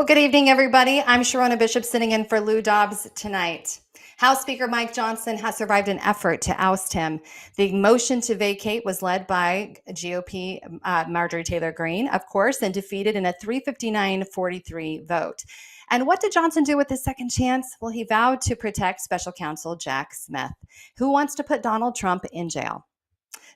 Well, good evening, everybody. I'm Sharona Bishop sitting in for Lou Dobbs tonight. House Speaker Mike Johnson has survived an effort to oust him. The motion to vacate was led by GOP Marjorie Taylor Greene, of course, and defeated in a 359-43 vote. And what did Johnson do with his second chance? Well, he vowed to protect special counsel Jack Smith, who wants to put Donald Trump in jail.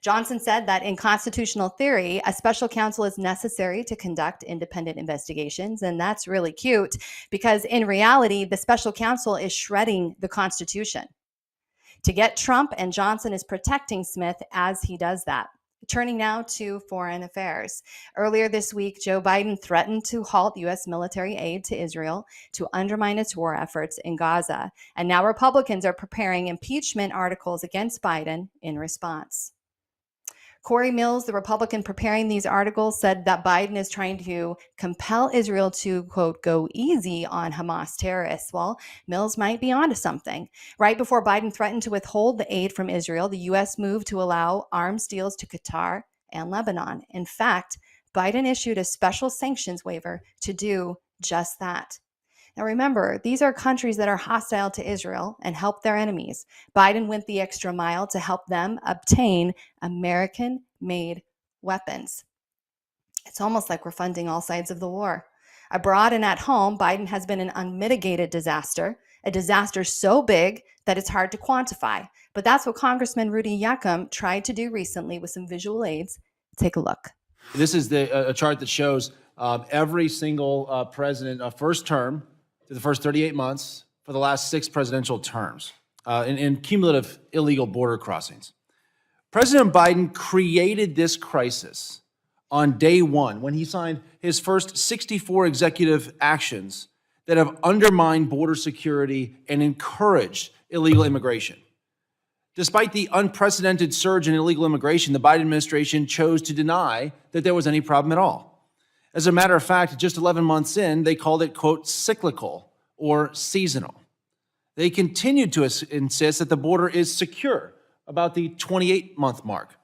Johnson said that in constitutional theory, a special counsel is necessary to conduct independent investigations. And that's really cute because in reality, the special counsel is shredding the Constitution. To get Trump, and Johnson is protecting Smith as he does that. Turning now to foreign affairs. Earlier this week, Joe Biden threatened to halt U.S. military aid to Israel to undermine its war efforts in Gaza. And now Republicans are preparing impeachment articles against Biden in response. Corey Mills, the Republican preparing these articles, said that Biden is trying to compel Israel to, quote, go easy on Hamas terrorists. Well, Mills might be onto something. Right before Biden threatened to withhold the aid from Israel, the U.S. moved to allow arms deals to Qatar and Lebanon. In fact, Biden issued a special sanctions waiver to do just that. Now remember, these are countries that are hostile to Israel and help their enemies. Biden went the extra mile to help them obtain American-made weapons. It's almost like we're funding all sides of the war. Abroad and at home, Biden has been an unmitigated disaster, a disaster so big that it's hard to quantify. But that's what Congressman Rudy Yakam tried to do recently with some visual aids. Take a look. This is a chart that shows every single president, first term, to the first 38 months for the last 6 presidential terms in cumulative illegal border crossings. President Biden created this crisis on day one when he signed his first 64 executive actions that have undermined border security and encouraged illegal immigration. Despite the unprecedented surge in illegal immigration, the Biden administration chose to deny that there was any problem at all. As a matter of fact, just 11 months in, they called it, quote, cyclical or seasonal. They continued to insist that the border is secure about the 28-month mark.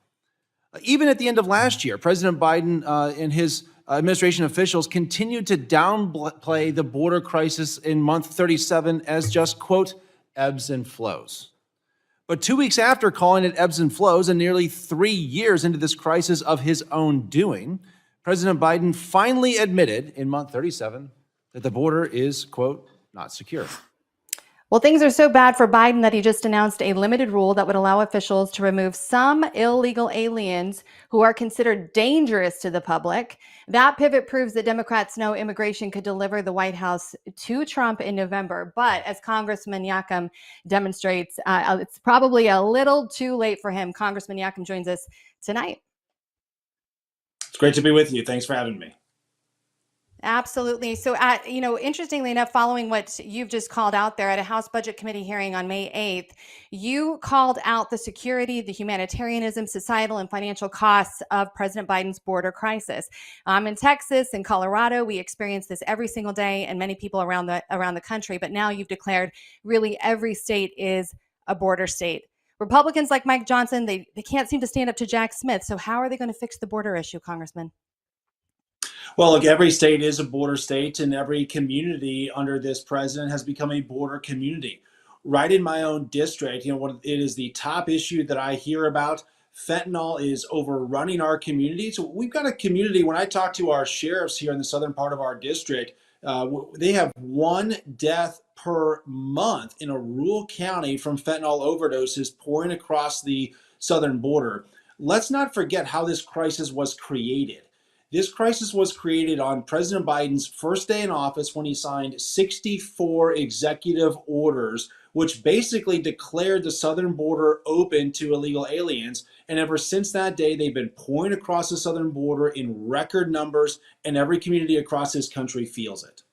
Even at the end of last year, President Biden and his administration officials continued to downplay the border crisis in month 37 as just, quote, ebbs and flows. But 2 weeks after calling it ebbs and flows and nearly 3 years into this crisis of his own doing, President Biden finally admitted in month 37 that the border is, quote, not secure. Well, things are so bad for Biden that he just announced a limited rule that would allow officials to remove some illegal aliens who are considered dangerous to the public. That pivot proves that Democrats know immigration could deliver the White House to Trump in November. But as Congressman Yakam demonstrates, it's probably a little too late for him. Congressman Yakam joins us tonight. It's great to be with you. Thanks for having me. Absolutely. So, interestingly enough, following what you've just called out there at a House Budget Committee hearing on May 8th, you called out the security, the humanitarianism, societal, and financial costs of President Biden's border crisis. In Texas and Colorado, we experience this every single day, and many people around the country. But now you've declared really every state is a border state. Republicans like Mike Johnson, they can't seem to stand up to Jack Smith. So how are they going to fix the border issue, Congressman? Well, look, every state is a border state, and every community under this president has become a border community. Right in my own district, what it is the top issue that I hear about. Fentanyl is overrunning our community. So we've got a community. When I talk to our sheriffs here in the southern part of our district, they have 1 death per month in a rural county from fentanyl overdoses pouring across the southern border. Let's not forget how this crisis was created. This crisis was created on President Biden's first day in office when he signed 64 executive orders, which basically declared the southern border open to illegal aliens. And ever since that day, they've been pouring across the southern border in record numbers, and every community across this country feels it.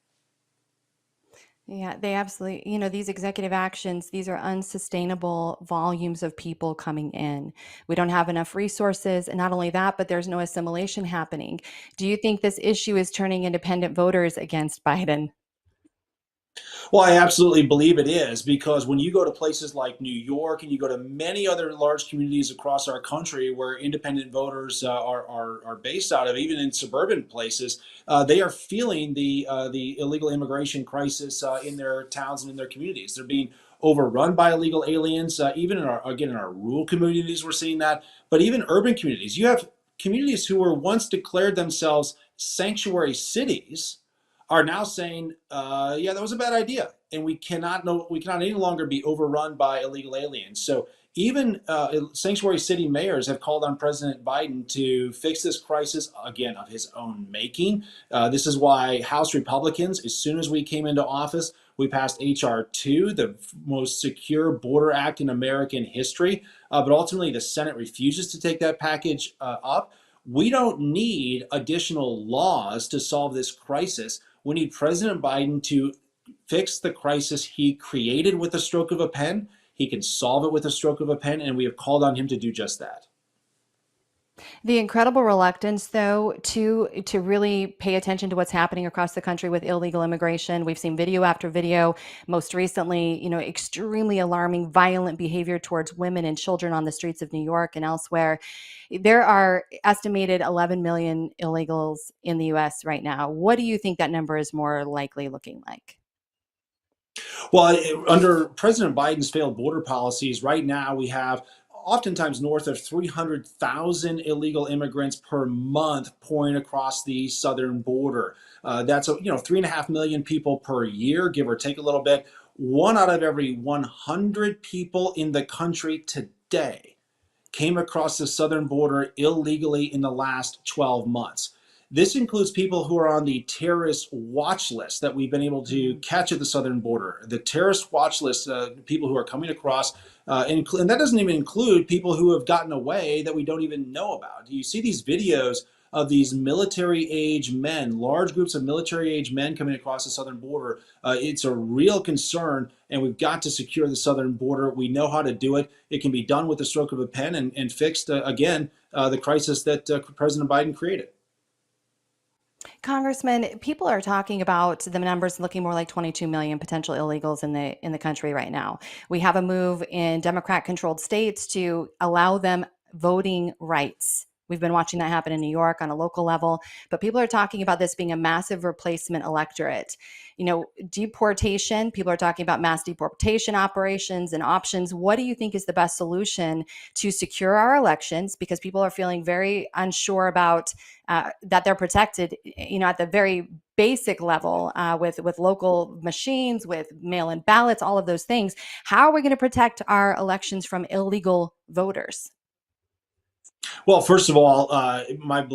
Yeah, they absolutely, these executive actions, these are unsustainable volumes of people coming in. We don't have enough resources. And not only that, but there's no assimilation happening. Do you think this issue is turning independent voters against Biden? Well, I absolutely believe it is, because when you go to places like New York and you go to many other large communities across our country where independent voters are based out of, even in suburban places, they are feeling the illegal immigration crisis in their towns and in their communities. They're being overrun by illegal aliens. Even in our rural communities, we're seeing that. But even urban communities, you have communities who were once declared themselves sanctuary cities are now saying, yeah, that was a bad idea, and we cannot any longer be overrun by illegal aliens. So even sanctuary city mayors have called on President Biden to fix this crisis again of his own making. This is why House Republicans, as soon as we came into office, we passed H.R. 2, the most secure border act in American history. But ultimately, the Senate refuses to take that package up. We don't need additional laws to solve this crisis. We need President Biden to fix the crisis he created with a stroke of a pen. He can solve it with a stroke of a pen, and we have called on him to do just that. The incredible reluctance, though, to really pay attention to what's happening across the country with illegal immigration. We've seen video after video. Most recently, extremely alarming, violent behavior towards women and children on the streets of New York and elsewhere. There are estimated 11 million illegals in the U.S. right now. What do you think that number is more likely looking like? Well, under President Biden's failed border policies, right now we have oftentimes north of 300,000 illegal immigrants per month pouring across the southern border. That's 3.5 million people per year, give or take a little bit. One out of every 100 people in the country today came across the southern border illegally in the last 12 months. This includes people who are on the terrorist watch list that we've been able to catch at the southern border. The terrorist watch list, people who are coming across, and that doesn't even include people who have gotten away that we don't even know about. You see these videos of these military age men, large groups of military age men coming across the southern border. It's a real concern, and we've got to secure the southern border. We know how to do it. It can be done with the stroke of a pen and fixed, again, the crisis that President Biden created. Congressman, people are talking about the numbers looking more like 22 million potential illegals in the country right now. We have a move in Democrat-controlled states to allow them voting rights. We've been watching that happen in New York on a local level, but people are talking about this being a massive replacement electorate. Deportation, people are talking about mass deportation operations and options. What do you think is the best solution to secure our elections? Because people are feeling very unsure about that they're protected, at the very basic level with local machines, with mail-in ballots, all of those things. How are we going to protect our elections from illegal voters? Well, first of all, my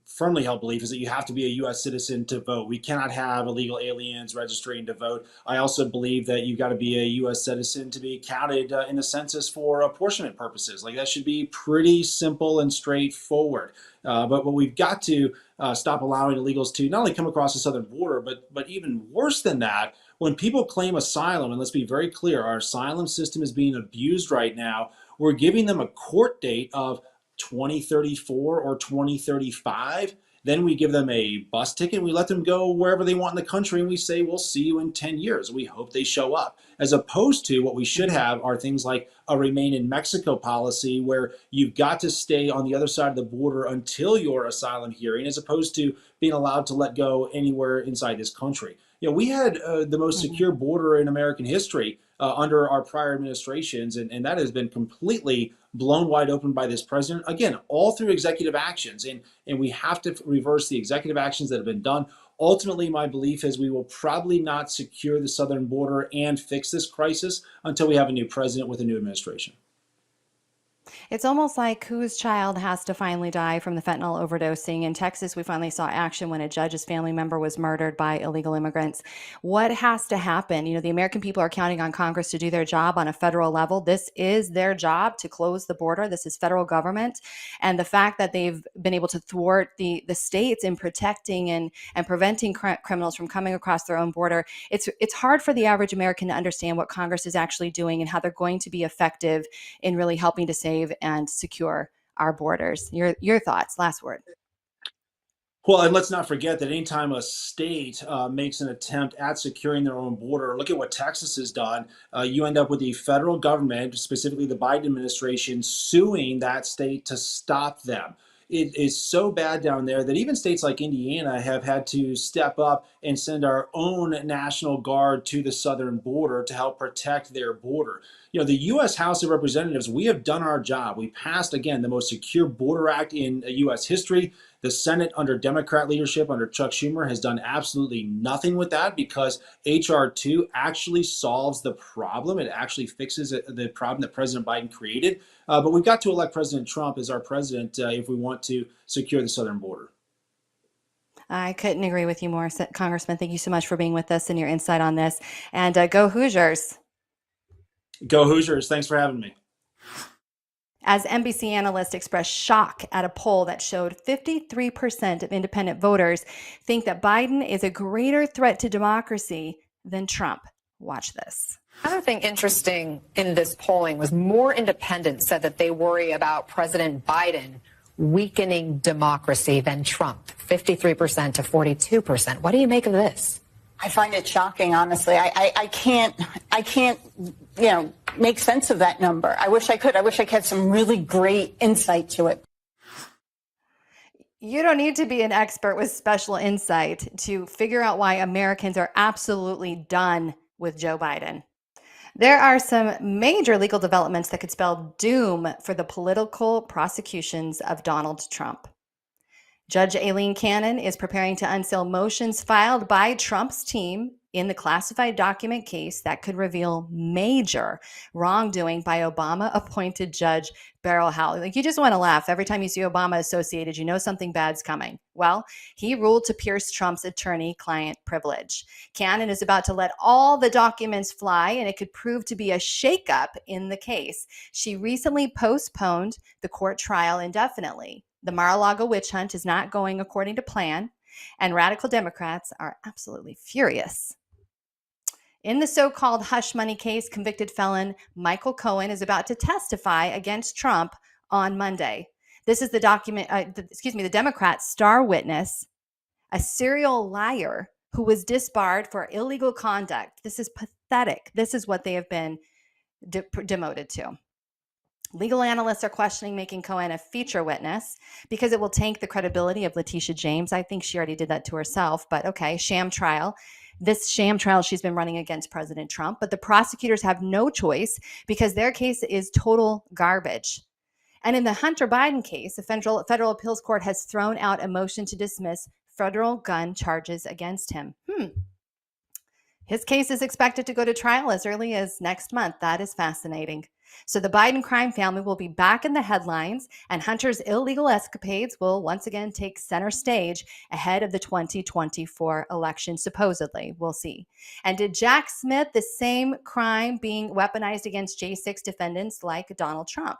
firmly held belief is that you have to be a U.S. citizen to vote. We cannot have illegal aliens registering to vote. I also believe that you've got to be a U.S. citizen to be counted in the census for apportionment purposes. Like, that should be pretty simple and straightforward. But we've got to stop allowing illegals to not only come across the southern border, but even worse than that, when people claim asylum, and let's be very clear, our asylum system is being abused right now. We're giving them a court date of 2034 or 2035. Then we give them a bus ticket. We let them go wherever they want in the country, and we say, we'll see you in 10 years. We hope they show up. As opposed to what we should have are things like a remain in Mexico policy, where you've got to stay on the other side of the border until your asylum hearing, as opposed to being allowed to let go anywhere inside this country. We had the most secure border in American history under our prior administrations, and that has been completely blown wide open by this president. Again, all through executive actions, and we have to reverse the executive actions that have been done. Ultimately, my belief is we will probably not secure the southern border and fix this crisis until we have a new president with a new administration. It's almost like whose child has to finally die from the fentanyl overdosing. In Texas, we finally saw action when a judge's family member was murdered by illegal immigrants. What has to happen? The American people are counting on Congress to do their job on a federal level. This is their job to close the border. This is federal government. And the fact that they've been able to thwart the states in protecting and preventing criminals from coming across their own border, it's hard for the average American to understand what Congress is actually doing and how they're going to be effective in really helping to save and secure our borders. Your thoughts, last word. Well, and let's not forget that anytime a state makes an attempt at securing their own border, look at what Texas has done. You end up with the federal government, specifically the Biden administration, suing that state to stop them. It is so bad down there that even states like Indiana have had to step up and send our own National Guard to the southern border to help protect their border. You know, the U.S. House of Representatives, we have done our job. We passed, again, the most secure border act in U.S. history. The Senate under Democrat leadership, under Chuck Schumer, has done absolutely nothing with that because H.R. 2 actually solves the problem. It actually fixes the problem that President Biden created. But we've got to elect President Trump as our president if we want to secure the southern border. I couldn't agree with you more, Congressman. Thank you so much for being with us and your insight on this. And go Hoosiers. Go Hoosiers. Thanks for having me. As NBC analysts expressed shock at a poll that showed 53% of independent voters think that Biden is a greater threat to democracy than Trump. Watch this. Another thing interesting in this polling was more independents said that they worry about President Biden weakening democracy than Trump, 53% to 42%. What do you make of this? I find it shocking, honestly. I can't, make sense of that number. I wish I could. I wish I had some really great insight to it. You don't need to be an expert with special insight to figure out why Americans are absolutely done with Joe Biden. There are some major legal developments that could spell doom for the political prosecutions of Donald Trump. Judge Aileen Cannon is preparing to unseal motions filed by Trump's team in the classified document case that could reveal major wrongdoing by Obama-appointed Judge Beryl Howell. Like, you just want to laugh every time you see Obama associated. You know something bad's coming. Well, he ruled to pierce Trump's attorney-client privilege. Cannon is about to let all the documents fly, and it could prove to be a shakeup in the case. She recently postponed the court trial indefinitely. The Mar-a-Lago witch hunt is not going according to plan, and radical Democrats are absolutely furious. In the so-called hush money case, convicted felon Michael Cohen is about to testify against Trump on Monday. This is the the Democrat star witness, a serial liar who was disbarred for illegal conduct. This is pathetic. This is what they have been demoted to. Legal analysts are questioning making Cohen a feature witness because it will tank the credibility of Letitia James. I think she already did that to herself, but okay, sham trial. This sham trial she's been running against President Trump, but the prosecutors have no choice because their case is total garbage. And in the Hunter Biden case, the federal appeals court has thrown out a motion to dismiss federal gun charges against him. His case is expected to go to trial as early as next month. That is fascinating. So the Biden crime family will be back in the headlines, and Hunter's illegal escapades will once again take center stage ahead of the 2024 election, supposedly. We'll see. And did Jack Smith the same crime being weaponized against J6 defendants like Donald Trump?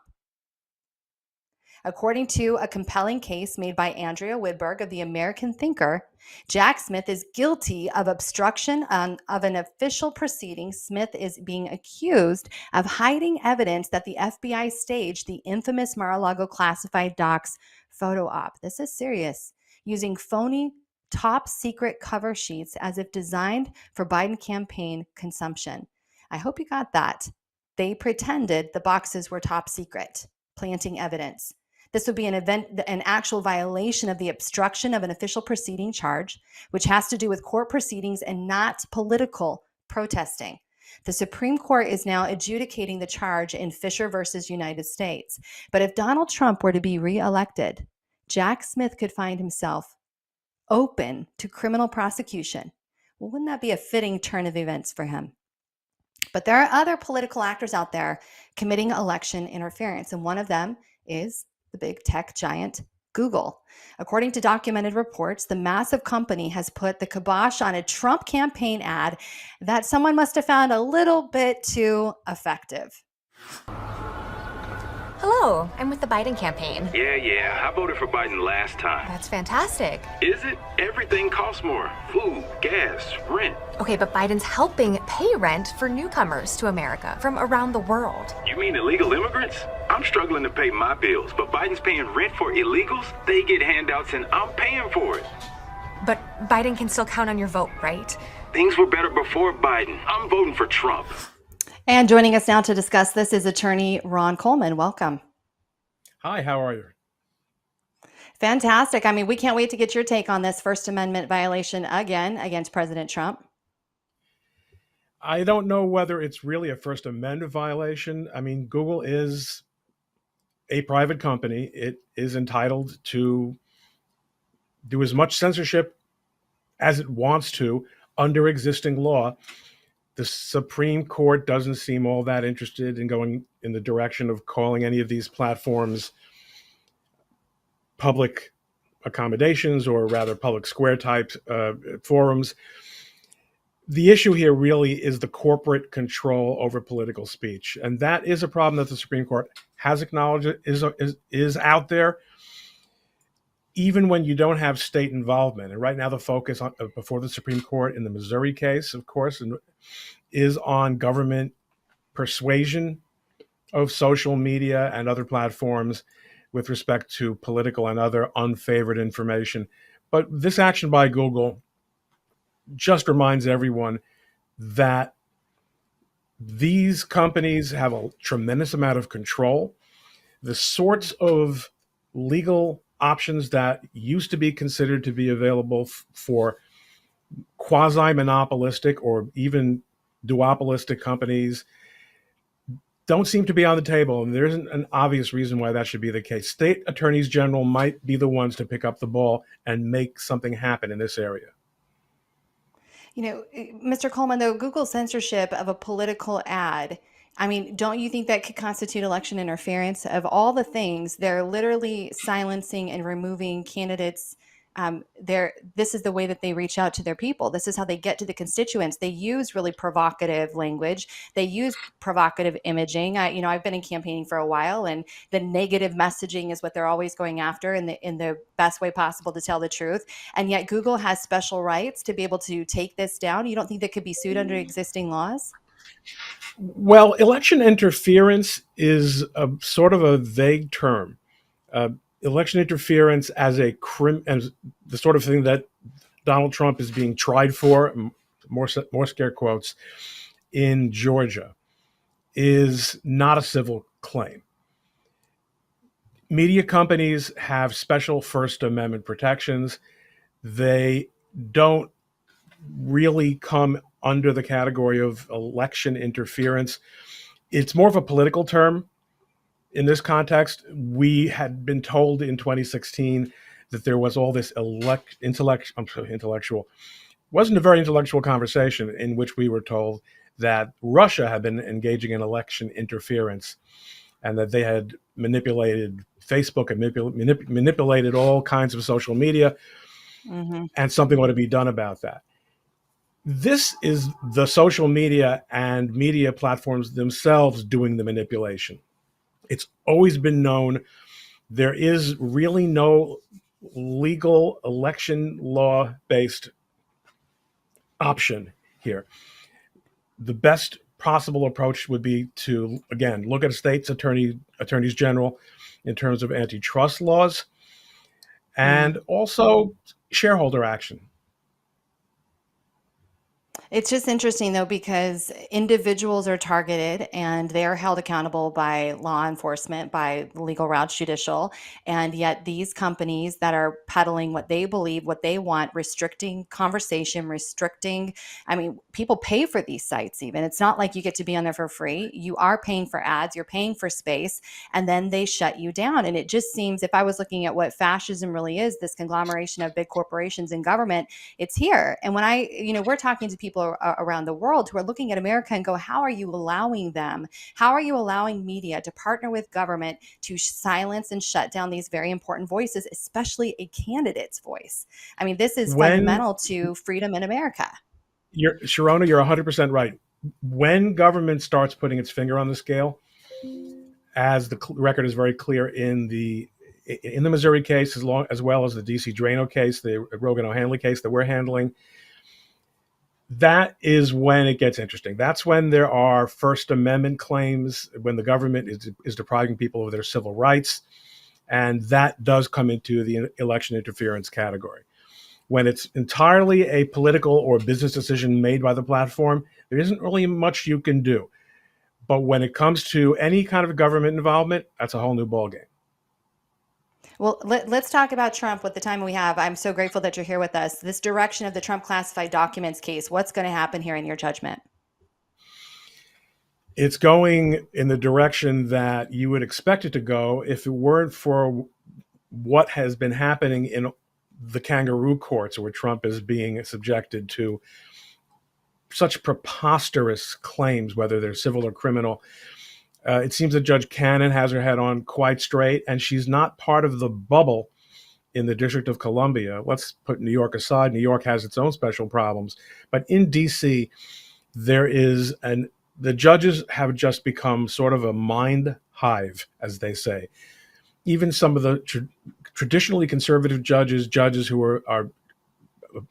According to a compelling case made by Andrea Widberg of the American Thinker, Jack Smith is guilty of obstruction of an official proceeding. Smith is being accused of hiding evidence that the FBI staged the infamous Mar-a-Lago classified docs photo op. This is serious. Using phony top secret cover sheets as if designed for Biden campaign consumption. I hope you got that. They pretended the boxes were top secret, planting evidence. This would be an actual violation of the obstruction of an official proceeding charge, which has to do with court proceedings and not political protesting. The Supreme Court is now adjudicating the charge in Fisher versus United States. But if Donald Trump were to be reelected, Jack Smith could find himself open to criminal prosecution. Well, wouldn't that be a fitting turn of events for him? But there are other political actors out there committing election interference, and one of them is the big tech giant Google. According to documented reports, the massive company has put the kibosh on a Trump campaign ad that someone must have found a little bit too effective. Hello, Oh, I'm with the Biden campaign. Yeah. I voted for Biden last time. That's fantastic. Is it? Everything costs more. Food, gas, rent. Okay, but Biden's helping pay rent for newcomers to America from around the world. You mean illegal immigrants? I'm struggling to pay my bills, but Biden's paying rent for illegals? They get handouts and I'm paying for it. But Biden can still count on your vote, right? Things were better before Biden. I'm voting for Trump. And joining us now to discuss this is attorney Ron Coleman. Welcome. Hi, how are you? Fantastic. I mean, we can't wait to get your take on this First Amendment violation again against President Trump. I don't know whether it's really a First Amendment violation. I mean, Google is a private company. It is entitled to do as much censorship as it wants to under existing law. The Supreme Court doesn't seem all that interested in going in the direction of calling any of these platforms public accommodations, or rather public square type forums. The issue here really is the corporate control over political speech. And that is a problem that the Supreme Court has acknowledged is out there, even when you don't have state involvement. And right now the focus before the Supreme Court in the Missouri case, of course, is on government persuasion of social media and other platforms with respect to political and other unfavored information. But this action by Google just reminds everyone that these companies have a tremendous amount of control. The sorts of legal options that used to be considered to be available for quasi-monopolistic or even duopolistic companies don't seem to be on the table, and there isn't an obvious reason why that should be the case. State attorneys general might be the ones to pick up the ball and make something happen in this area. You know, Mr. Coleman, though, Google's censorship of a political ad, I mean, don't you think that could constitute election interference? Of all the things, they're literally silencing and removing candidates. This is the way that they reach out to their people. This is how they get to the constituents. They use really provocative language. They use provocative imaging. I've been in campaigning for a while, and the negative messaging is what they're always going after in the best way possible to tell the truth. And yet Google has special rights to be able to take this down. You don't think they could be sued under existing laws? Well, election interference is a sort of a vague term. Election interference as as the sort of thing that Donald Trump is being tried for, more scare quotes, in Georgia, is not a civil claim. Media companies have special First Amendment protections. They don't really come under the category of election interference. It's more of a political term. In this context, we had been told in 2016 that there was all this intellectual, wasn't a very intellectual conversation in which we were told that Russia had been engaging in election interference and that they had manipulated Facebook and manipulated all kinds of social media, and something ought to be done about that. This is the social media and media platforms themselves doing the manipulation. It's always been known there is really no legal election law-based option here. The best possible approach would be to, again, look at states' attorneys general in terms of antitrust laws, and also shareholder action. It's just interesting, though, because individuals are targeted and they are held accountable by law enforcement, by the legal route, judicial. And yet these companies that are peddling what they believe, what they want, restricting conversation, people pay for these sites even. It's not like you get to be on there for free. You are paying for ads, you're paying for space, and then they shut you down. And it just seems, if I was looking at what fascism really is, this conglomeration of big corporations and government, it's here. And when we're talking to people around the world who are looking at America and go, how are you allowing them? How are you allowing media to partner with government to silence and shut down these very important voices, especially a candidate's voice? I mean, this is fundamental to freedom in America. Sharona, you're 100% right. When government starts putting its finger on the scale as the record is very clear in the Missouri case, as well as the D.C. Drano case, the Rogan O'Hanley case that we're handling, that is when it gets interesting. That's when there are First Amendment claims, when the government is depriving people of their civil rights, and that does come into the election interference category. When it's entirely a political or business decision made by the platform, there isn't really much you can do. But when it comes to any kind of government involvement, that's a whole new ballgame. Well, let's talk about Trump with the time we have. I'm so grateful that you're here with us. This direction of the Trump classified documents case, what's going to happen here in your judgment? It's going in the direction that you would expect it to go if it weren't for what has been happening in the kangaroo courts, where Trump is being subjected to such preposterous claims, whether they're civil or criminal. It seems that Judge Cannon has her head on quite straight, and she's not part of the bubble in the District of Columbia. Let's put New York aside. New York has its own special problems. But in D.C., the judges have just become sort of a mind hive, as they say. Even some of the traditionally conservative judges who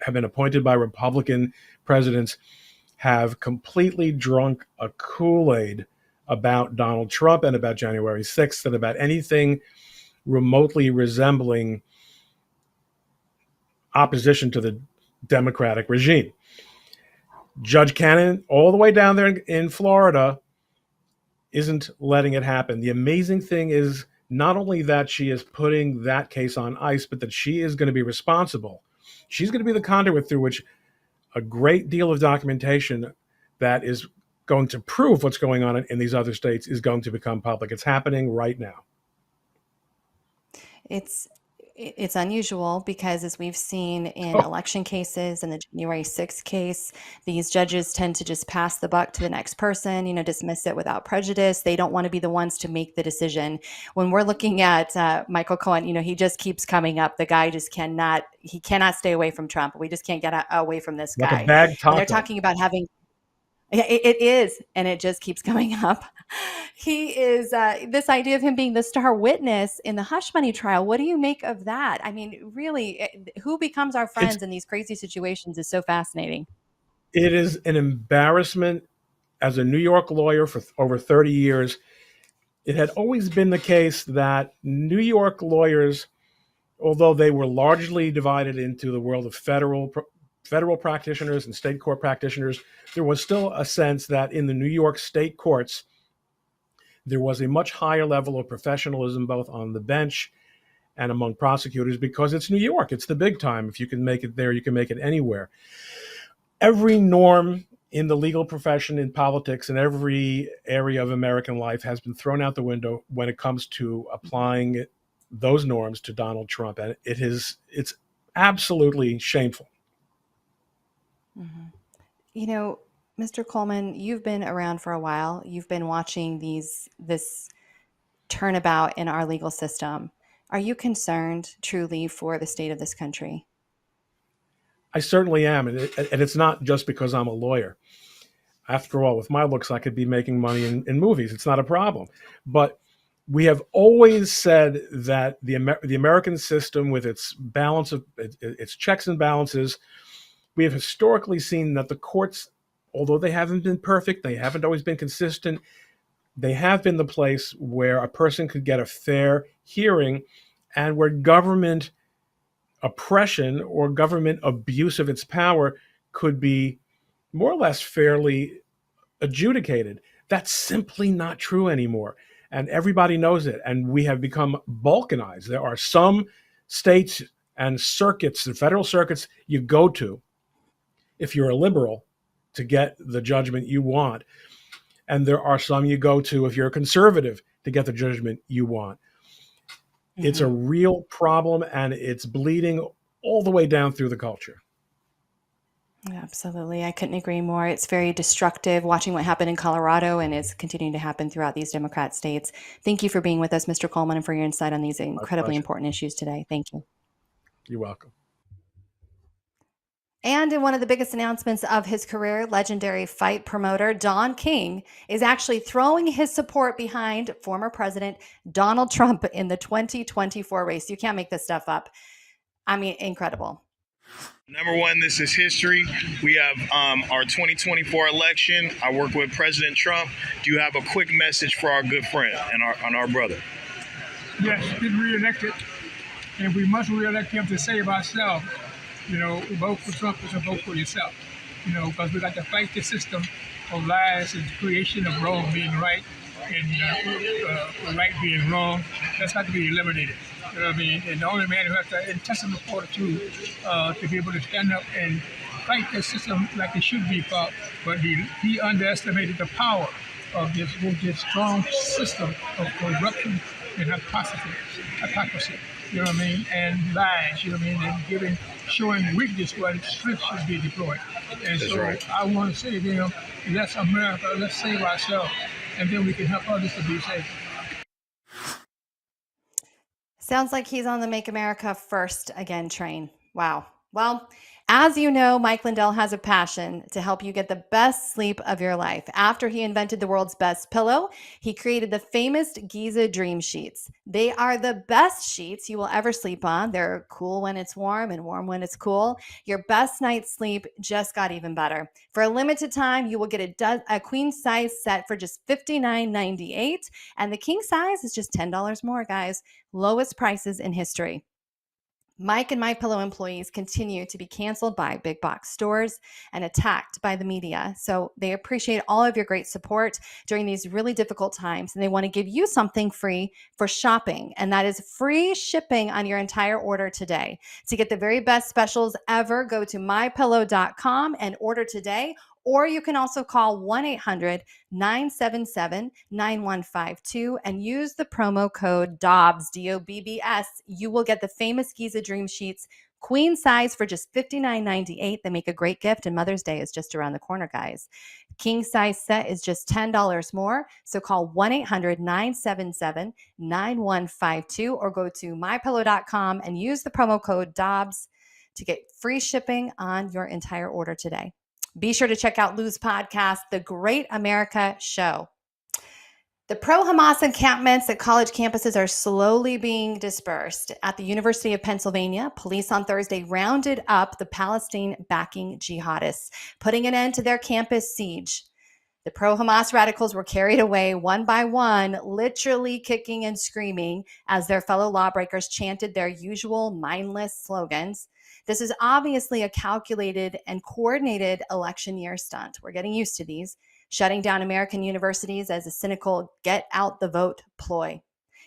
have been appointed by Republican presidents, have completely drunk a Kool-Aid about Donald Trump and about January 6th and about anything remotely resembling opposition to the Democratic regime. Judge Cannon, all the way down there in Florida, isn't letting it happen. The amazing thing is not only that she is putting that case on ice, but that she is going to be responsible. She's going to be the conduit through which a great deal of documentation that is going to prove what's going on in these other states is going to become public. It's happening right now. It's unusual because, as we've seen in election cases and the January 6th case, these judges tend to just pass the buck to the next person, dismiss it without prejudice. They don't want to be the ones to make the decision. When we're looking at Michael Cohen, he just keeps coming up. The guy just cannot stay away from Trump. We just can't get away from this guy. Like a bag taco. And they're talking about having... It is, and it just keeps coming up. He is this idea of him being the star witness in the hush money trial. What do you make of that? I mean, really, who becomes our friends in these crazy situations is so fascinating. It is an embarrassment. As a New York lawyer for over 30 years, it had always been the case that New York lawyers, although they were largely divided into the world of federal practitioners and state court practitioners, there was still a sense that in the New York state courts, there was a much higher level of professionalism, both on the bench and among prosecutors, because it's New York. It's the big time. If you can make it there, you can make it anywhere. Every norm in the legal profession, in politics, in every area of American life has been thrown out the window when it comes to applying those norms to Donald Trump. And it's absolutely shameful. Mm-hmm. Mr. Coleman, you've been around for a while. You've been watching this turnabout in our legal system. Are you concerned truly for the state of this country? I certainly am. And it's not just because I'm a lawyer. After all, with my looks, I could be making money in movies. It's not a problem. But we have always said that the American system, with its balance of its checks and balances, we have historically seen that the courts, although they haven't been perfect, they haven't always been consistent, they have been the place where a person could get a fair hearing and where government oppression or government abuse of its power could be more or less fairly adjudicated. That's simply not true anymore. And everybody knows it. And we have become balkanized. There are some states and circuits, the federal circuits you go to if you're a liberal to get the judgment you want. And there are some you go to if you're a conservative to get the judgment you want. Mm-hmm. It's a real problem, and it's bleeding all the way down through the culture. Absolutely. I couldn't agree more. It's very destructive watching what happened in Colorado and is continuing to happen throughout these Democrat states. Thank you for being with us, Mr. Coleman, and for your insight on these incredibly important issues today. Thank you. You're welcome. And in one of the biggest announcements of his career, legendary fight promoter Don King is actually throwing his support behind former President Donald Trump in the 2024 race. You can't make this stuff up. I mean, incredible. Number one, this is history. We have our 2024 election. I work with President Trump. Do you have a quick message for our good friend and our brother? Yes, get reelected, and we must reelect him to save ourselves. You know, vote for Trump is a vote for yourself. You know, because we got to fight the system of lies and creation of wrong being right and right being wrong. That's got to be eliminated. You know what I mean? And the only man who has the intestinal fortitude to be able to stand up and fight the system like it should be fought, but he underestimated the power of this strong system of corruption and hypocrisy. You know what I mean? And lies, you know what I mean? And showing weakness where strength should be deployed. And That's so right. I want to say to them, let's America, let's save ourselves, and then we can help others to be safe. Sounds like he's on the Make America First Again train. Wow. Well, as you know, Mike Lindell has a passion to help you get the best sleep of your life. After he invented the world's best pillow, he created the famous Giza Dream Sheets. They are the best sheets you will ever sleep on. They're cool when it's warm and warm when it's cool. Your best night's sleep just got even better. For a limited time, you will get a queen size set for just $59.98, and the king size is just $10 more, guys. Lowest prices in history. Mike and MyPillow employees continue to be canceled by big box stores and attacked by the media. So they appreciate all of your great support during these really difficult times. And they want to give you something free for shopping. And that is free shipping on your entire order today. To get the very best specials ever, go to mypillow.com and order today. Or you can also call 1-800-977-9152 and use the promo code DOBBS, D-O-B-B-S. You will get the famous Giza Dream Sheets, queen size, for just $59.98. They make a great gift, and Mother's Day is just around the corner, guys. King size set is just $10 more. So call 1-800-977-9152 or go to mypillow.com and use the promo code DOBBS to get free shipping on your entire order today. Be sure to check out Lou's podcast, The Great America Show. The pro-Hamas encampments at college campuses are slowly being dispersed. At the University of Pennsylvania, police on Thursday rounded up the Palestine-backing jihadists, putting an end to their campus siege. The pro-Hamas radicals were carried away one by one, literally kicking and screaming as their fellow lawbreakers chanted their usual mindless slogans. This is obviously a calculated and coordinated election year stunt. We're getting used to these, shutting down American universities as a cynical get out the vote ploy.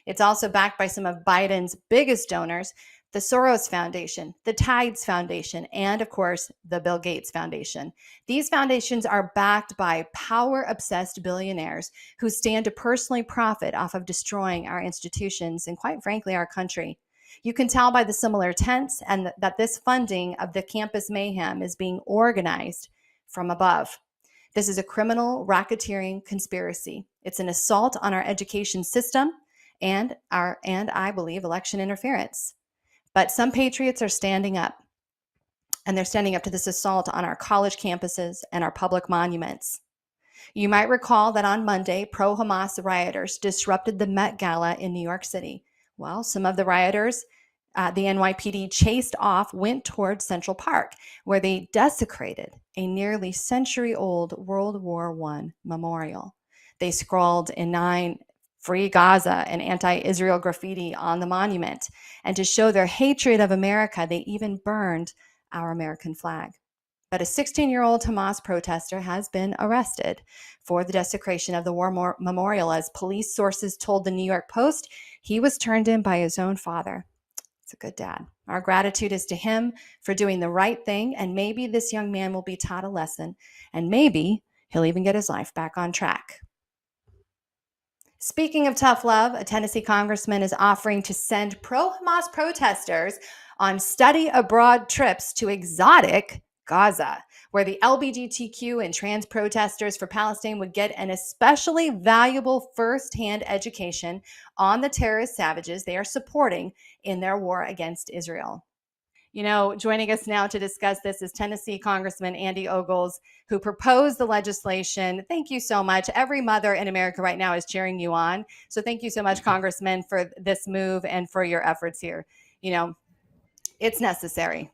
It's also backed by some of Biden's biggest donors, the Soros Foundation, the Tides Foundation, and of course, the Bill Gates Foundation. These foundations are backed by power-obsessed billionaires who stand to personally profit off of destroying our institutions and, quite frankly, our country. You can tell by the similar tents and that this funding of the campus mayhem is being organized from above. This is a criminal racketeering conspiracy. It's an assault on our education system and I believe, election interference. But some patriots are standing up, and they're standing up to this assault on our college campuses and our public monuments. You might recall that on Monday, pro-Hamas rioters disrupted the Met Gala in New York City. Well, some of the rioters the NYPD chased off went towards Central Park, where they desecrated a nearly century-old World War I memorial. They scrawled in 9 Free Gaza and anti-Israel graffiti on the monument. And to show their hatred of America, they even burned our American flag. But a 16-year-old Hamas protester has been arrested for the desecration of the war memorial. As police sources told the New York Post, he was turned in by his own father. It's a good dad. Our gratitude is to him for doing the right thing, and maybe this young man will be taught a lesson, and maybe he'll even get his life back on track. Speaking of tough love, a Tennessee congressman is offering to send pro-Hamas protesters on study abroad trips to exotic Gaza, where the LGBTQ and trans protesters for Palestine would get an especially valuable first-hand education on the terrorist savages they are supporting in their war against Israel. Joining us now to discuss this is Tennessee Congressman Andy Ogles, who proposed the legislation. Thank you so much. Every mother in America right now is cheering you on. So thank you so much, Congressman, for this move and for your efforts here. It's necessary.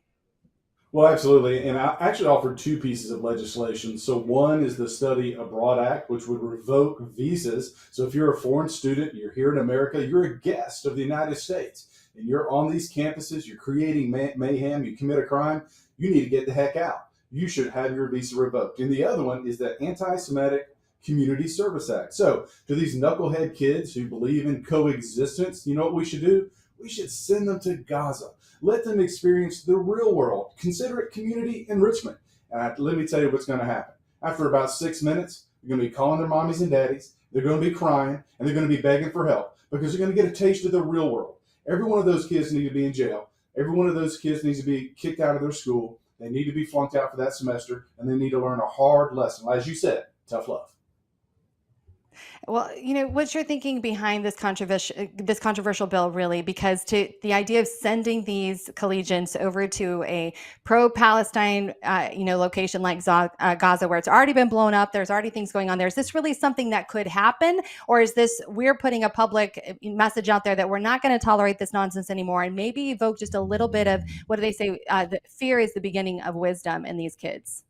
Well, absolutely. And I actually offered two pieces of legislation. So one is the Study Abroad Act, which would revoke visas. So if you're a foreign student, you're here in America, you're a guest of the United States, and you're on these campuses, you're creating mayhem, you commit a crime, you need to get the heck out. You should have your visa revoked. And the other one is the Anti-Semitic Community Service Act. So to these knucklehead kids who believe in coexistence, you know what we should do? We should send them to Gaza. Let them experience the real world. Consider it community enrichment. And let me tell you what's going to happen. After about 6 minutes, they're going to be calling their mommies and daddies. They're going to be crying, and they're going to be begging for help because they're going to get a taste of the real world. Every one of those kids need to be in jail. Every one of those kids needs to be kicked out of their school. They need to be flunked out for that semester, and they need to learn a hard lesson. As you said, tough love. Well, what's your thinking behind this controversial bill, really? Because the idea of sending these collegians over to a pro-Palestine, location like Gaza, where it's already been blown up, there's already things going on there. Is this really something that could happen, or is this we're putting a public message out there that we're not going to tolerate this nonsense anymore, and maybe evoke just a little bit of what do they say? The fear is the beginning of wisdom in these kids.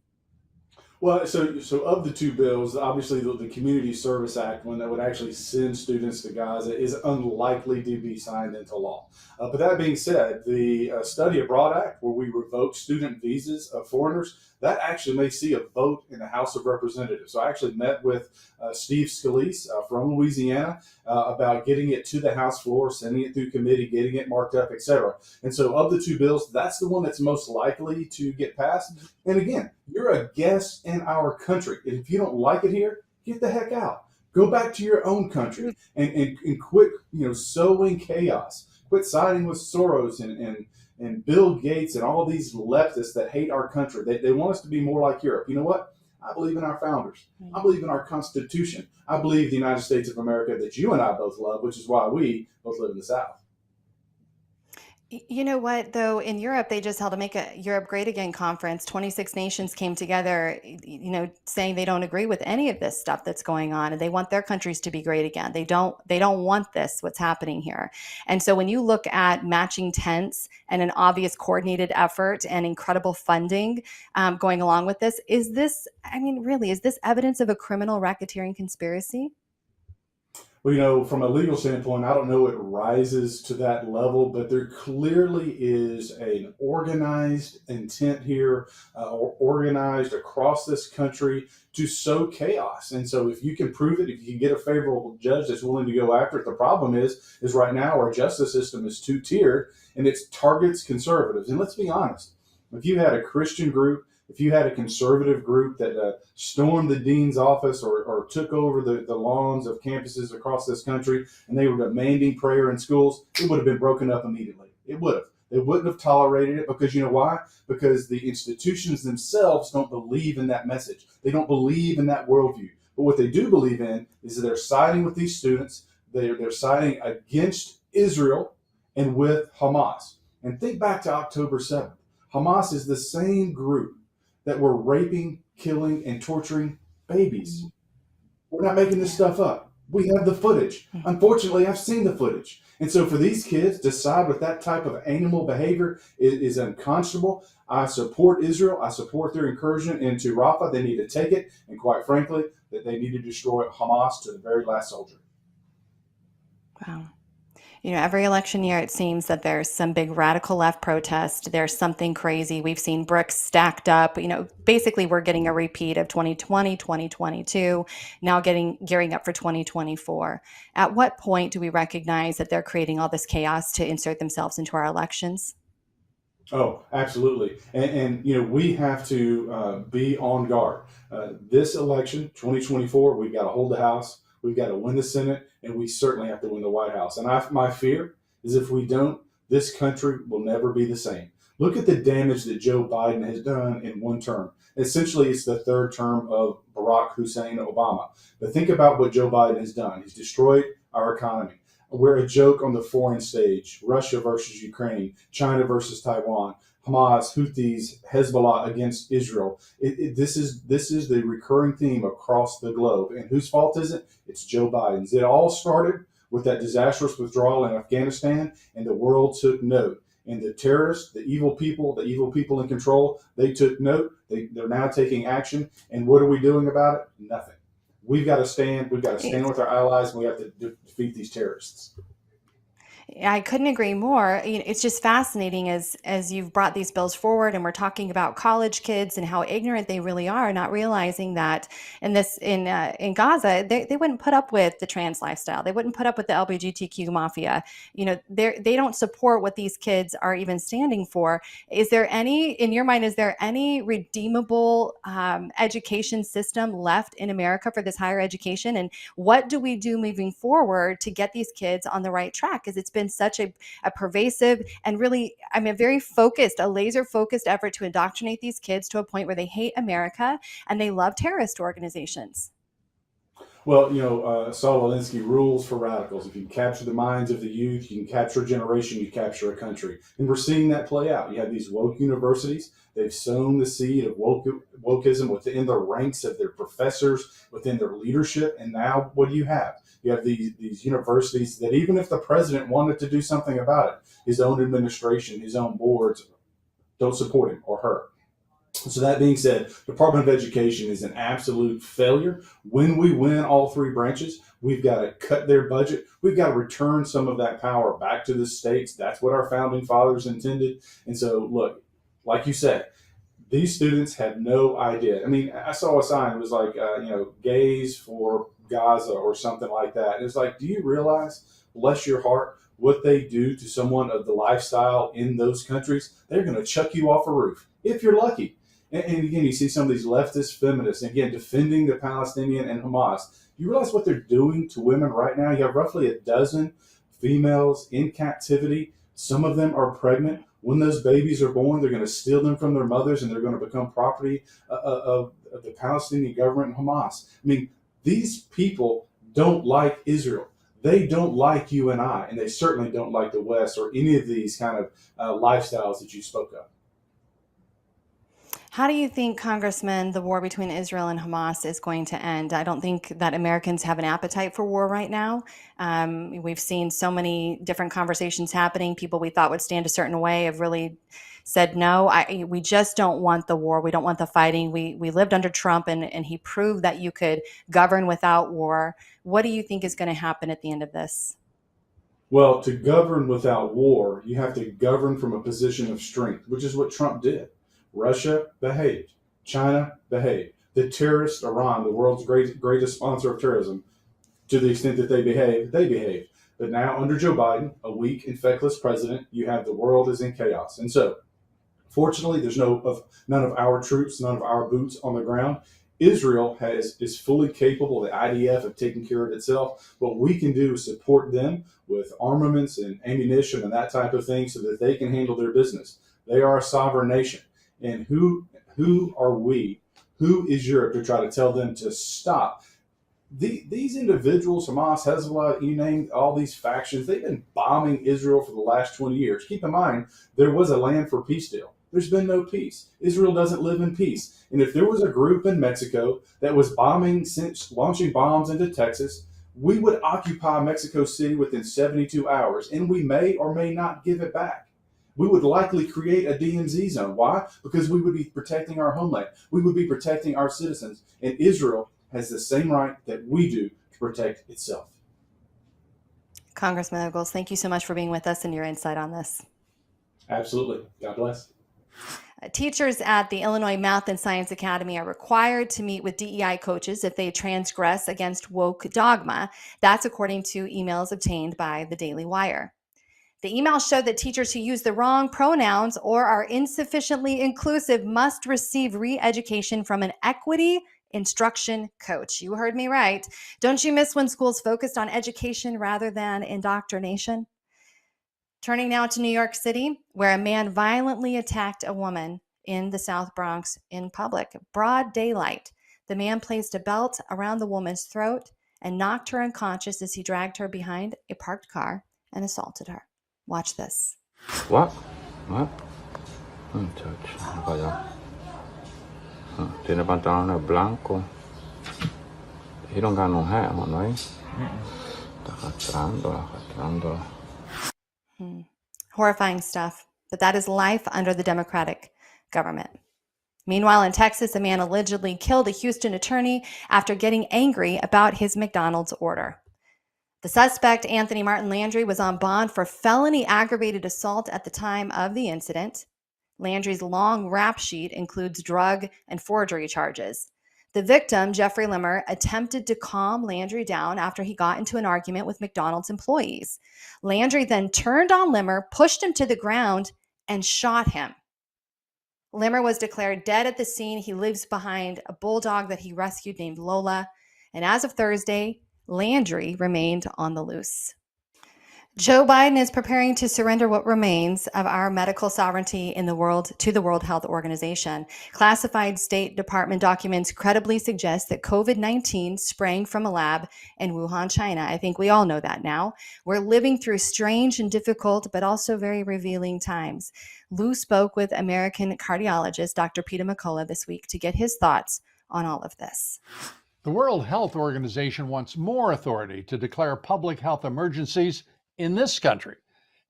Well, so of the two bills, obviously the Community Service Act, one that would actually send students to Gaza, is unlikely to be signed into law. But that being said, the Study Abroad Act, where we revoke student visas of foreigners, that actually may see a vote in the House of Representatives. So I actually met with Steve Scalise from Louisiana about getting it to the House floor, sending it through committee, getting it marked up, etc. And so of the two bills, that's the one that's most likely to get passed. And again, you're a guest in our country. And if you don't like it here, get the heck out. Go back to your own country and quit, sowing chaos. Quit siding with Soros and Bill Gates and all these leftists that hate our country. They want us to be more like Europe. You know what? I believe in our founders. I believe in our Constitution. I believe the United States of America that you and I both love, which is why we both live in the South. You know what, though, in Europe, they just held a Make Europe Great Again conference. 26 nations came together, saying they don't agree with any of this stuff that's going on, and they want their countries to be great again. They don't want this, what's happening here. And so when you look at matching tents and an obvious coordinated effort and incredible funding going along with this, is this evidence of a criminal racketeering conspiracy? Well, from a legal standpoint, I don't know it rises to that level, but there clearly is an organized intent here, or organized across this country to sow chaos. And so if you can prove it, if you can get a favorable judge that's willing to go after it, the problem is right now our justice system is two-tiered and it targets conservatives. And let's be honest, if you had a Christian group, if you had a conservative group that stormed the dean's office or took over the lawns of campuses across this country and they were demanding prayer in schools, it would have been broken up immediately. It would have. They wouldn't have tolerated it because you know why? Because the institutions themselves don't believe in that message. They don't believe in that worldview. But what they do believe in is that they're siding with these students. They're siding against Israel and with Hamas. And think back to October 7th. Hamas is the same group that were raping, killing, and torturing babies. We're not making this stuff up. We have the footage. Unfortunately, I've seen the footage. And so for these kids to side with that type of animal behavior is unconscionable. I support Israel. I support their incursion into Rafah. They need to take it. And quite frankly, that they need to destroy Hamas to the very last soldier. Wow. Every election year, it seems that there's some big radical left protest. There's something crazy. We've seen bricks stacked up. Basically, we're getting a repeat of 2020, 2022, now gearing up for 2024. At what point do we recognize that they're creating all this chaos to insert themselves into our elections? Oh, absolutely. And we have to be on guard. This election, 2024, we've got to hold the House. We've got to win the Senate, and we certainly have to win the White House. And my fear is if we don't, this country will never be the same. Look at the damage that Joe Biden has done in one term. Essentially, it's the third term of Barack Hussein Obama. But think about what Joe Biden has done. He's destroyed our economy. We're a joke on the foreign stage. Russia versus Ukraine, China versus Taiwan, Hamas, Houthis, Hezbollah against Israel. This is the recurring theme across the globe. And whose fault is it? It's Joe Biden's. It all started with that disastrous withdrawal in Afghanistan, and the world took note. And the terrorists, the evil people in control, they took note. They're now taking action. And what are we doing about it? Nothing. We've got to stand. We've got to stand with our allies. And we have to defeat these terrorists. I couldn't agree more. It's just fascinating as you've brought these bills forward, and we're talking about college kids and how ignorant they really are, not realizing that in Gaza they wouldn't put up with the trans lifestyle. They wouldn't put up with the LGBTQ mafia. They don't support what these kids are even standing for. Is there any, in your mind, is there any redeemable education system left in America for this higher education? And what do we do moving forward to get these kids on the right track? Because it's been such a pervasive and really, very focused, a laser focused effort to indoctrinate these kids to a point where they hate America and they love terrorist organizations. Well, Saul Alinsky, rules for radicals. If you capture the minds of the youth, you can capture a generation, you capture a country. And we're seeing that play out. You have these woke universities. They've sown the seed of wokeism within the ranks of their professors, within their leadership. And now what do you have? You have these universities that even if the president wanted to do something about it, his own administration, his own boards don't support him or her. So that being said, Department of Education is an absolute failure. When we win all three branches, we've got to cut their budget. We've got to return some of that power back to the states. That's what our founding fathers intended. And so, look, like you said, these students had no idea. I saw a sign. It was like, gays for Gaza or something like that. It's like, do you realize, bless your heart, what they do to someone of the lifestyle in those countries? They're going to chuck you off a roof if you're lucky. And again, you see some of these leftist feminists, again, defending the Palestinian and Hamas. You realize what they're doing to women right now? You have roughly a dozen females in captivity. Some of them are pregnant. When those babies are born, they're going to steal them from their mothers, and they're going to become property of the Palestinian government and Hamas. These people don't like Israel. They don't like you and I, and they certainly don't like the West or any of these kind of lifestyles that you spoke of. How do you think, Congressman, the war between Israel and Hamas is going to end? I don't think that Americans have an appetite for war right now. We've seen so many different conversations happening. People we thought would stand a certain way have really said no. We just don't want the war. We don't want the fighting. We lived under Trump, and he proved that you could govern without war. What do you think is going to happen at the end of this? Well, to govern without war, you have to govern from a position of strength, which is what Trump did. Russia behaved. China behaved. The terrorists, Iran, the world's greatest sponsor of terrorism, to the extent that they behaved. But now under Joe Biden, a weak and feckless president, you have the world is in chaos. And so, fortunately, there's none of our troops, none of our boots on the ground. Israel is fully capable, the IDF, of taking care of itself. What we can do is support them with armaments and ammunition and that type of thing so that they can handle their business. They are a sovereign nation. And who are we? Who is Europe to try to tell them to stop? These individuals, Hamas, Hezbollah, you name all these factions, they've been bombing Israel for the last 20 years. Keep in mind, there was a land for peace deal. There's been no peace. Israel doesn't live in peace. And if there was a group in Mexico that was launching bombs into Texas, we would occupy Mexico City within 72 hours, and we may or may not give it back. We would likely create a DMZ zone. Why? Because we would be protecting our homeland. We would be protecting our citizens. And Israel has the same right that we do to protect itself. Congressman Ogles, thank you so much for being with us and your insight on this. Absolutely. God bless. Teachers at the Illinois Math and Science Academy are required to meet with DEI coaches if they transgress against woke dogma. That's according to emails obtained by the Daily Wire. The emails show that teachers who use the wrong pronouns or are insufficiently inclusive must receive re-education from an equity instruction coach. You heard me right. Don't you miss when schools focused on education rather than indoctrination? Turning now to New York City, where a man violently attacked a woman in the South Bronx in public. Broad daylight. The man placed a belt around the woman's throat and knocked her unconscious as he dragged her behind a parked car and assaulted her. Watch this. What? Muchacho, vaya. Tiene pantalones blancos. He don't got no hat on, right? Arrastrando. Horrifying stuff, but that is life under the Democratic government. Meanwhile, in Texas, a man allegedly killed a Houston attorney after getting angry about his McDonald's order. The suspect, Anthony Martin Landry, was on bond for felony aggravated assault at the time of the incident. Landry's long rap sheet includes drug and forgery charges. The victim, Jeffrey Limmer, attempted to calm Landry down after he got into an argument with McDonald's employees. Landry then turned on Limmer, pushed him to the ground, and shot him. Limmer was declared dead at the scene. He lives behind a bulldog that he rescued named Lola. And as of Thursday, Landry remained on the loose. Joe Biden is preparing to surrender what remains of our medical sovereignty in the world to the World Health Organization. Classified State Department documents credibly suggest that COVID-19 sprang from a lab in Wuhan, China. I think we all know that now. We're living through strange and difficult, but also very revealing times. Lou spoke with American cardiologist Dr. Peter McCullough this week to get his thoughts on all of this. The World Health Organization wants more authority to declare public health emergencies in this country.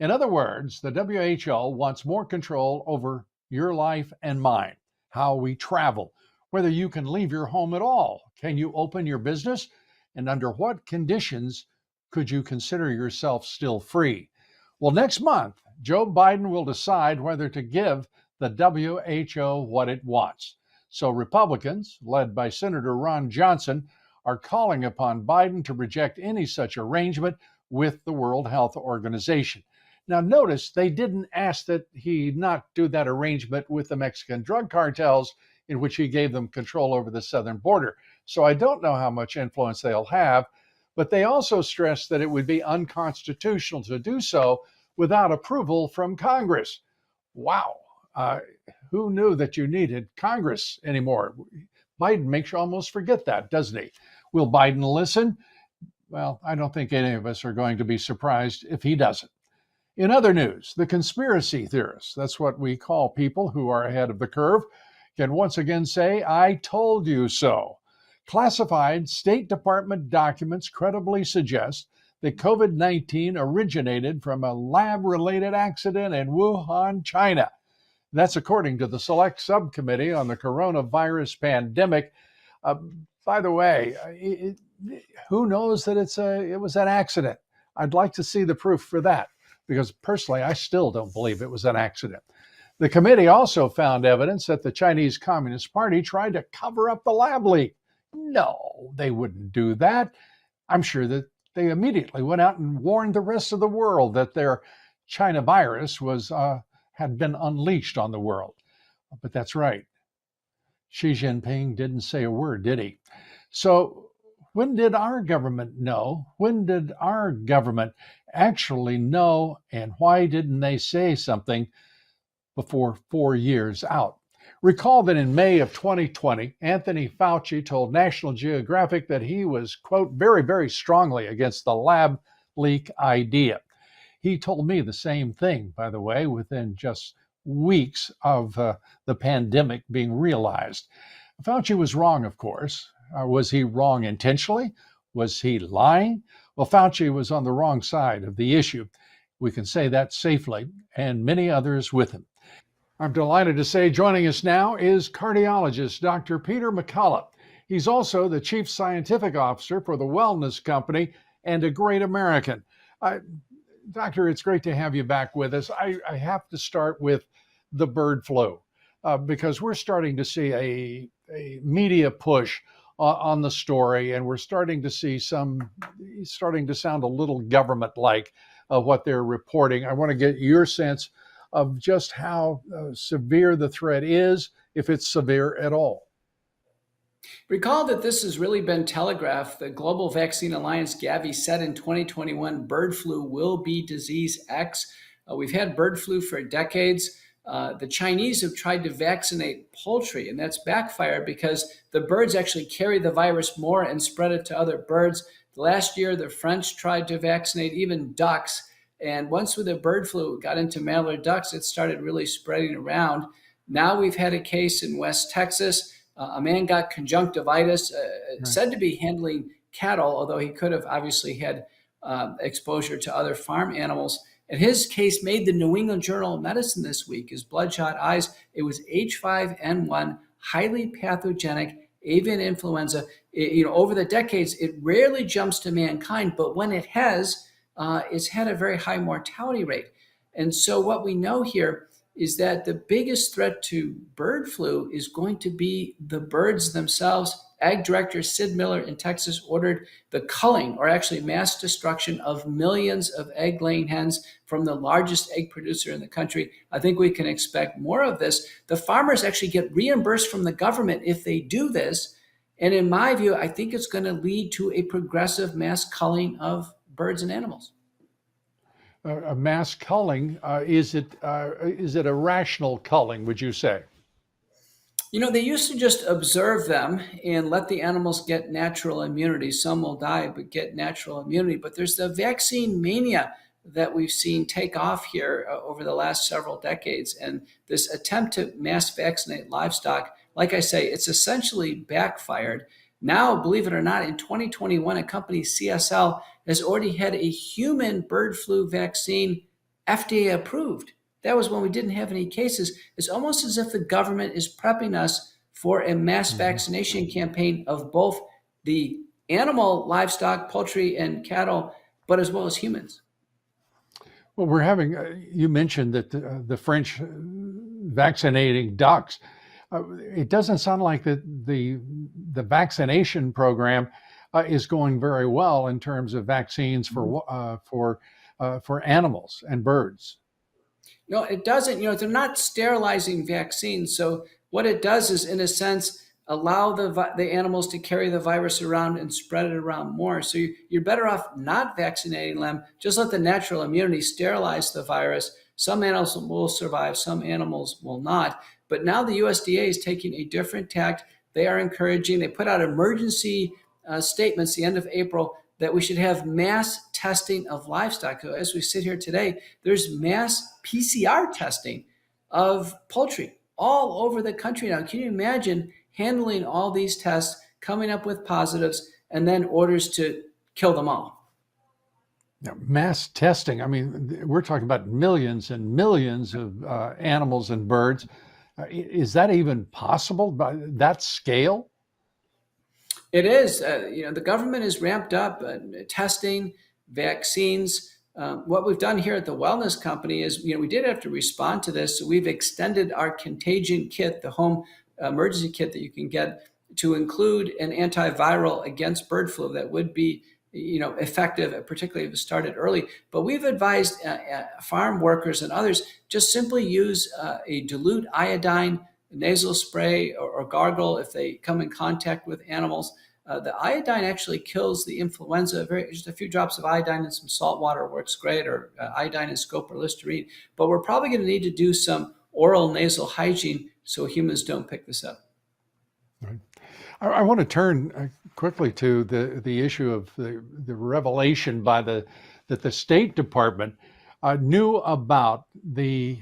In other words, the WHO wants more control over your life and mine, how we travel, whether you can leave your home at all, can you open your business, and under what conditions could you consider yourself still free? Well, next month, Joe Biden will decide whether to give the WHO what it wants. So Republicans, led by Senator Ron Johnson, are calling upon Biden to reject any such arrangement with the World Health Organization. Now, notice they didn't ask that he not do that arrangement with the Mexican drug cartels in which he gave them control over the southern border. So I don't know how much influence they'll have, but they also stressed that it would be unconstitutional to do so without approval from Congress. Wow. Who knew that you needed Congress anymore? Biden makes you almost forget that, doesn't he? Will Biden listen? Well, I don't think any of us are going to be surprised if he doesn't. In other news, the conspiracy theorists, that's what we call people who are ahead of the curve, can once again say, I told you so. Classified State Department documents credibly suggest that COVID-19 originated from a lab-related accident in Wuhan, China. That's according to the Select Subcommittee on the Coronavirus Pandemic. By the way, who knows that it was an accident? I'd like to see the proof for that, because personally, I still don't believe it was an accident. The committee also found evidence that the Chinese Communist Party tried to cover up the lab leak. No, they wouldn't do that. I'm sure that they immediately went out and warned the rest of the world that their China virus had been unleashed on the world. But that's right. Xi Jinping didn't say a word, did he? So when did our government know? When did our government actually know, and why didn't they say something before 4 years out? Recall that in May of 2020, Anthony Fauci told National Geographic that he was, quote, very, very strongly against the lab leak idea. He told me the same thing, by the way, within just weeks of the pandemic being realized. Fauci was wrong, of course. Was he wrong intentionally? Was he lying? Well, Fauci was on the wrong side of the issue. We can say that safely, and many others with him. I'm delighted to say joining us now is cardiologist Dr. Peter McCullough. He's also the Chief Scientific Officer for the Wellness Company and a great American. Doctor, it's great to have you back with us. I have to start with the bird flu because we're starting to see a media push on the story, and we're starting to see starting to sound a little government-like what they're reporting. I want to get your sense of just how severe the threat is, if it's severe at all. Recall that this has really been telegraphed. The Global Vaccine Alliance, Gavi, said in 2021, bird flu will be disease X. We've had bird flu for decades. The Chinese have tried to vaccinate poultry, and that's backfired because the birds actually carry the virus more and spread it to other birds. Last year, the French tried to vaccinate even ducks. And once the bird flu got into mallard ducks, it started really spreading around. Now we've had a case in West Texas. A man got conjunctivitis, said to be handling cattle, although he could have obviously had exposure to other farm animals. And his case made the New England Journal of Medicine this week. His bloodshot eyes, it was H5N1, highly pathogenic avian influenza. Over the decades, it rarely jumps to mankind, but when it has, it's had a very high mortality rate. And so what we know here is that the biggest threat to bird flu is going to be the birds themselves. Ag Director Sid Miller in Texas ordered the culling, or actually mass destruction, of millions of egg-laying hens from the largest egg producer in the country. I think we can expect more of this. The farmers actually get reimbursed from the government if they do this. And in my view, I think it's going to lead to a progressive mass culling of birds and animals. A mass culling, is it a rational culling, would you say? They used to just observe them and let the animals get natural immunity. Some will die, but get natural immunity. But there's the vaccine mania that we've seen take off here over the last several decades. And this attempt to mass vaccinate livestock, like I say, it's essentially backfired. Now, believe it or not, in 2021, a company, CSL, has already had a human bird flu vaccine FDA approved. That was when we didn't have any cases. It's almost as if the government is prepping us for a mass vaccination campaign of both the animal, livestock, poultry, and cattle, but as well as humans. Well, we're having, you mentioned that the French vaccinating ducks. It doesn't sound like the vaccination program is going very well in terms of vaccines for animals and birds. No, it doesn't. They're not sterilizing vaccines. So what it does is, in a sense, allow the animals to carry the virus around and spread it around more. So you're better off not vaccinating them. Just let the natural immunity sterilize the virus. Some animals will survive, some animals will not. But now the USDA is taking a different tact. They are encouraging, they put out emergency statements the end of April that we should have mass testing of livestock. So as we sit here today, there's mass PCR testing of poultry all over the country now. Can you imagine handling all these tests, coming up with positives, and then orders to kill them all? Now, mass testing, I mean, we're talking about millions and millions of animals and birds. Is that even possible by that scale? It is. The government is ramped up testing, vaccines. What we've done here at the Wellness Company is, we did have to respond to this. So we've extended our contagion kit, the home emergency kit that you can get, to include an antiviral against bird flu that would be, effective, particularly if it started early. But we've advised farm workers and others just simply use a dilute iodine nasal spray or gargle if they come in contact with animals. The iodine actually kills the influenza. Just a few drops of iodine in some salt water works great, or iodine and scope or Listerine. But we're probably going to need to do some oral nasal hygiene so humans don't pick this up. Right. I want to turn quickly to the issue of the revelation by that the State Department knew about the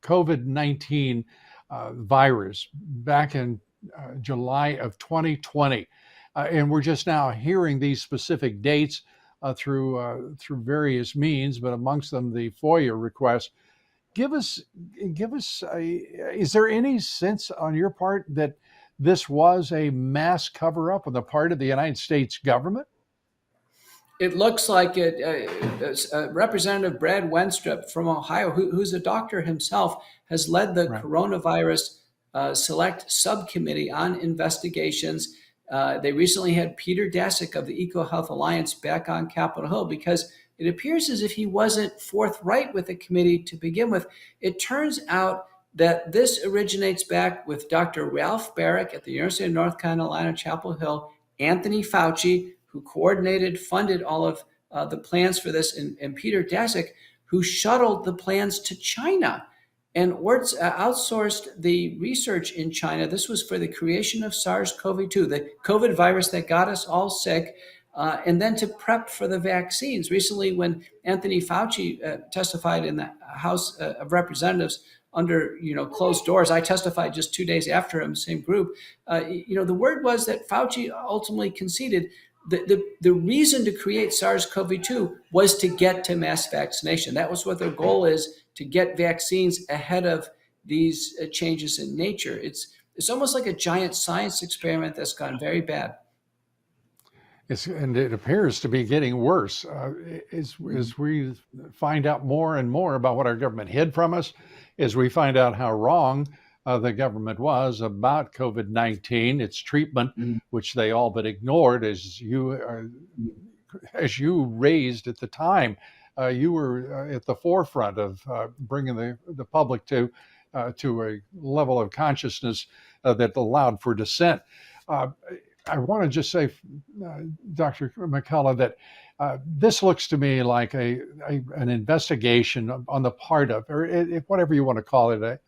COVID-19 virus back in July of 2020. And we're just now hearing these specific dates through various means, but amongst them the FOIA request. Give us. Is there any sense on your part that this was a mass cover-up on the part of the United States government? It looks like it. Representative Brad Wenstrup from Ohio, who's a doctor himself, has led the coronavirus select subcommittee on investigations. They recently had Peter Daszak of the EcoHealth Alliance back on Capitol Hill because it appears as if he wasn't forthright with the committee to begin with. It turns out that this originates back with Dr. Ralph Barrick at the University of North Carolina, Chapel Hill, Anthony Fauci, who coordinated, funded all of the plans for this, and Peter Daszak, who shuttled the plans to China and outsourced the research in China. This was for the creation of SARS-CoV-2, the COVID virus that got us all sick. and then to prep for the vaccines. Recently, when Anthony Fauci testified in the House of Representatives under closed doors, I testified just 2 days after him, same group. The word was that Fauci ultimately conceded the reason to create SARS-CoV-2 was to get to mass vaccination. That was what their goal is, to get vaccines ahead of these changes in nature. It's almost like a giant science experiment that's gone very bad. And it appears to be getting worse as we find out more and more about what our government hid from us, as we find out how wrong the government was about COVID-19, its treatment, which they all but ignored, as you raised at the time. You were at the forefront of bringing the public to a level of consciousness that allowed for dissent. I want to just say, Dr. McCullough, that this looks to me like an investigation on the part of, or whatever you want to call it,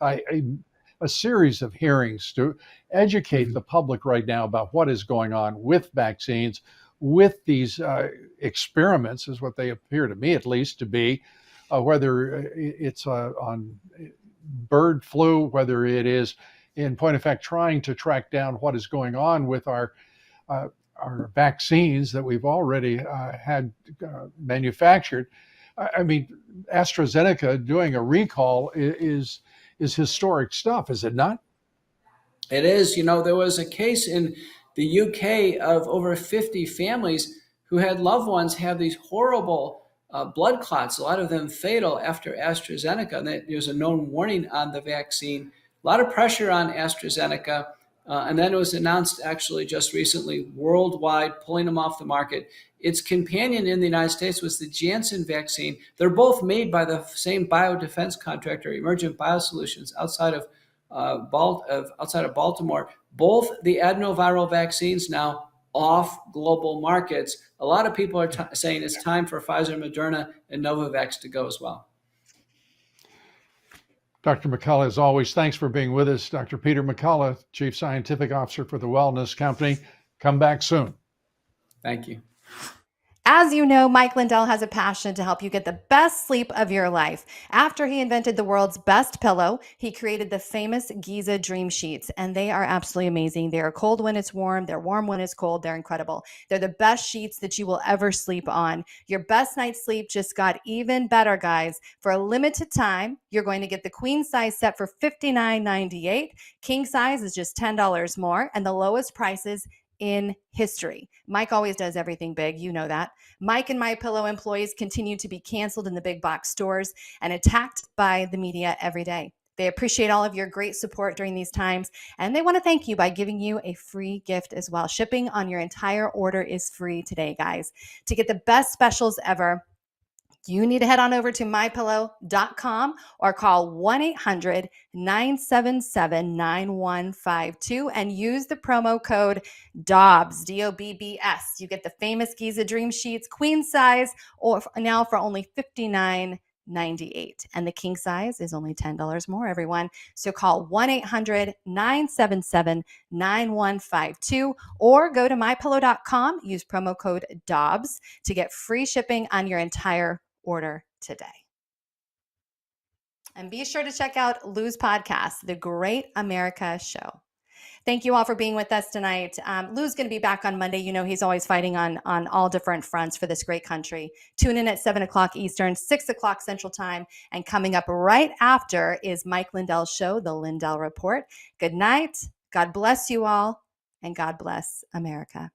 a series of hearings to educate the public right now about what is going on with vaccines, with these experiments, is what they appear to me at least to be, whether it's on bird flu, whether it is in point of fact trying to track down what is going on with our vaccines that we've already had manufactured. I mean, AstraZeneca doing a recall is historic stuff, is it not? It is. There was a case in the UK of over 50 families who had loved ones have these horrible blood clots, a lot of them fatal after AstraZeneca. And there's a known warning on the vaccine. A lot of pressure on AstraZeneca. And then it was announced actually just recently worldwide, pulling them off the market. Its companion in the United States was the Janssen vaccine. They're both made by the same biodefense contractor, Emergent Biosolutions, outside of Baltimore. Both the adenoviral vaccines now off global markets. A lot of people are saying it's time for Pfizer, Moderna, and Novavax to go as well. Dr. McCullough, as always, thanks for being with us. Dr. Peter McCullough, Chief Scientific Officer for the Wellness Company. Come back soon. Thank you. As you know, Mike Lindell has a passion to help you get the best sleep of your life. After he invented the world's best pillow, he created the famous Giza Dream Sheets, and they are absolutely amazing. They are cold when it's warm. They're warm when it's cold. They're incredible. They're the best sheets that you will ever sleep on. Your best night's sleep just got even better, guys. For a limited time, you're going to get the queen size set for $59.98. King size is just $10 more, and the lowest prices in history. Mike always does everything big. You know that. Mike and MyPillow employees continue to be canceled in the big box stores and attacked by the media every day. They appreciate all of your great support during these times, and they want to thank you by giving you a free gift as well. Shipping on your entire order is free today, guys. To get the best specials ever, you need to head on over to mypillow.com or call 1-800-977-9152 and use the promo code DOBBS, D-O-B-B-S. You get the famous Giza Dream Sheets, queen size, or now for only $59.98. And the king size is only $10 more, everyone. So call 1-800-977-9152 or go to mypillow.com, use promo code DOBBS to get free shipping on your entire order today. And be sure to check out Lou's podcast, The Great America Show. Thank you all for being with us tonight. Lou's going to be back on Monday. You know, he's always fighting on all different fronts for this great country. Tune in at 7 o'clock Eastern, 6 o'clock Central Time. And coming up right after is Mike Lindell's show, The Lindell Report. Good night. God bless you all. And God bless America.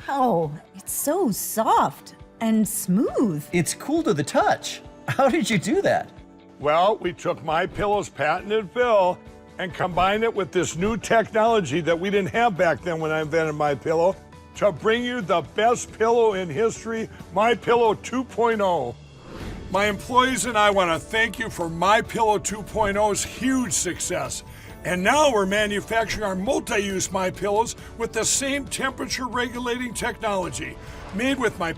Wow, it's so soft and smooth. It's cool to the touch. How did you do that? Well, we took MyPillow's patented fill and combined it with this new technology that we didn't have back then when I invented MyPillow to bring you the best pillow in history, MyPillow 2.0. My employees and I want to thank you for MyPillow 2.0's huge success. And now we're manufacturing our multi-use MyPillows with the same temperature regulating technology, made with my